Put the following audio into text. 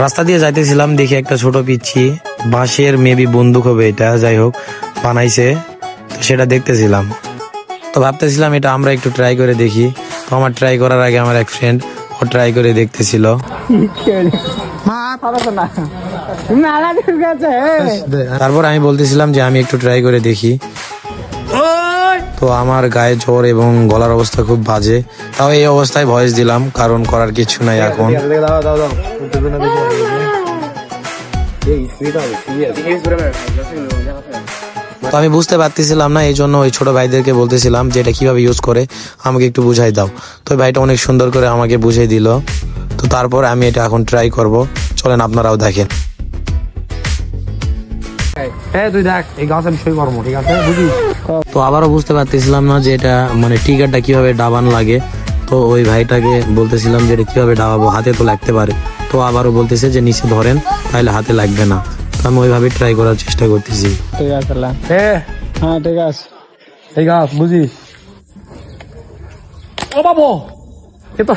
রাস্তা দিয়ে যাইতেছিলাম, দেখি একটা ছোট পিচ্ছি বাঁশের মেবি বন্দুক হবে এটা, যাই হোক বানাইছে, তো সেটা দেখতেছিলাম। তো ভাবতেছিলাম এটা আমরা একটু ট্রাই করে দেখি। তো আমার ট্রাই করার আগে আমার এক ফ্রেন্ড ও ট্রাই করে দেখতেছিল। তারপর আমি বলতেছিলাম যে আমি একটু ট্রাই করে দেখি। তো আমার গায়ে জ্বর এবং গলার অবস্থা খুব বাজে, তাও এই অবস্থায় ভয়েস দিলাম, কারণ করার কিছু নাই এখন। তো আমি বুঝতে পারতেছিলাম না, এই জন্য ওই ছোট ভাইদেরকে বলতেছিলাম যে এটা কিভাবে ইউজ করে আমাকে একটু বুঝাই দাও। তো ভাইটা অনেক সুন্দর করে আমাকে বুঝিয়ে দিল। তো তারপর আমি এটা এখন ট্রাই করব, চলেন আপনারাও দেখেন। তো আবারও বুঝতে পারতেছিলাম না যে এটা মানে ট্রিগারটা কিভাবে ডাবান লাগে। তো ওই ভাইটাকে বলতেছিলাম যে এটা কিভাবে ডাবাবো, হাতে তো লাগতে পারে। তো আবারও বলতেছে যে নিচে ধরেন তাহলে হাতে লাগবে না। তো আমি ওইভাবে ট্রাই করার চেষ্টা করতেছি। ঠিক আছে, হ্যাঁ ঠিক আছে, বুঝিস ও বাবু এ তো